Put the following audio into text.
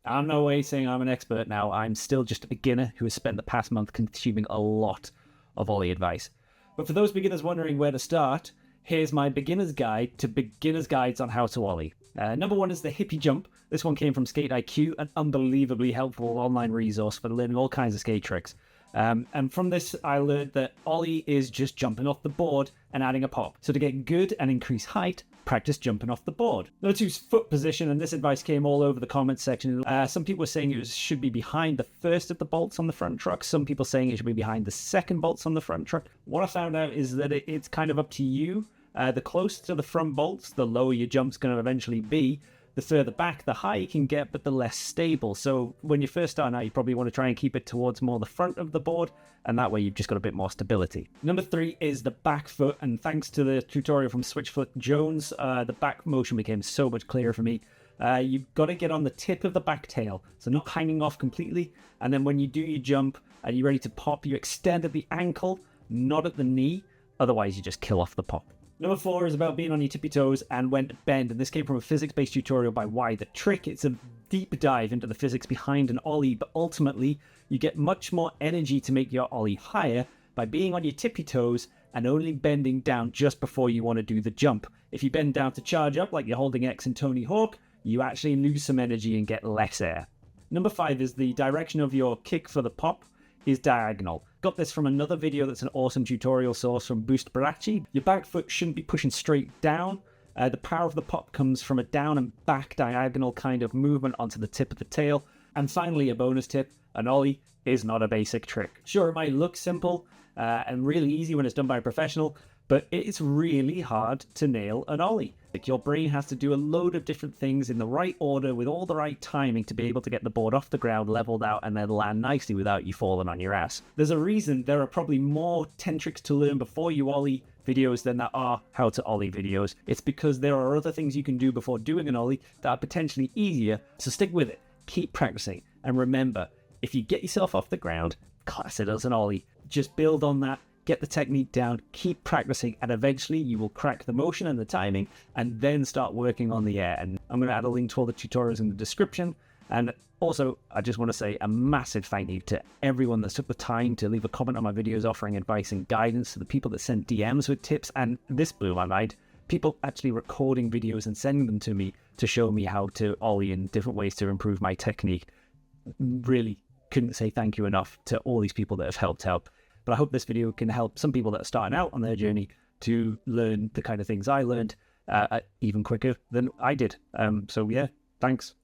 I'm no way saying I'm an expert now. I'm still just a beginner who has spent the past month consuming a lot of Ollie advice. But for those beginners wondering where to start, here's my beginner's guide to beginner's guides on how to Ollie. Number one is the hippie jump. This one came from Skate IQ, an unbelievably helpful online resource for learning all kinds of skate tricks. And from this, I learned that Ollie is just jumping off the board and adding a pop. So to get good and increase height, practice jumping off the board. Number two is foot position, and this advice came all over the comments section. Some people were saying it should be behind the first of the bolts on the front truck. Some people saying it should be behind the second bolts on the front truck. What I found out is that it's kind of up to you. The closer to the front bolts, the lower your jump's going to eventually be. The further back, the higher you can get, but the less stable. So when you first start out, you probably want to try and keep it towards more the front of the board, and that way you've just got a bit more stability. Number three is the back foot, and thanks to the tutorial from Switchfoot Jones, the back motion became so much clearer for me. You've got to get on the tip of the back tail, so not hanging off completely, and then when you do your jump and you're ready to pop, you extend at the ankle, not at the knee, otherwise you just kill off the pop. Number four is about being on your tippy toes and when to bend, and this came from a physics-based tutorial by Why the Trick. It's a deep dive into the physics behind an Ollie, but ultimately you get much more energy to make your Ollie higher by being on your tippy toes and only bending down just before you want to do the jump. If you bend down to charge up like you're holding X in Tony Hawk, you actually lose some energy and get less air. Number five is the direction of your kick for the pop is diagonal. Got this from another video that's an awesome tutorial source from Boost Barachi. Your back foot shouldn't be pushing straight down. The power of the pop comes from a down and back diagonal kind of movement onto the tip of the tail. And finally, a bonus tip, an Ollie is not a basic trick. Sure, it might look simple and really easy when it's done by a professional, but it's really hard to nail an Ollie. Your brain has to do a load of different things in the right order with all the right timing to be able to get the board off the ground, leveled out, and then land nicely without you falling on your ass. There's a reason there are probably more 10 tricks to learn before you Ollie videos than there are how to Ollie videos. It's because there are other things you can do before doing an Ollie that are potentially easier, so stick with it, keep practicing, and remember, if you get yourself off the ground, class it as an Ollie. Just build on that. Get the technique down, keep practicing, and eventually you will crack the motion and the timing, and then start working on the air. And I'm going to add a link to all the tutorials in the description. And also, I just want to say a massive thank you to everyone that took the time to leave a comment on my videos offering advice and guidance, to the people that sent DMs with tips, and this blew my mind, people actually recording videos and sending them to me to show me how to Ollie in different ways to improve my technique. Really couldn't say thank you enough to all these people that have helped out. But I hope this video can help some people that are starting out on their journey to learn the kind of things I learned even quicker than I did. So yeah, thanks.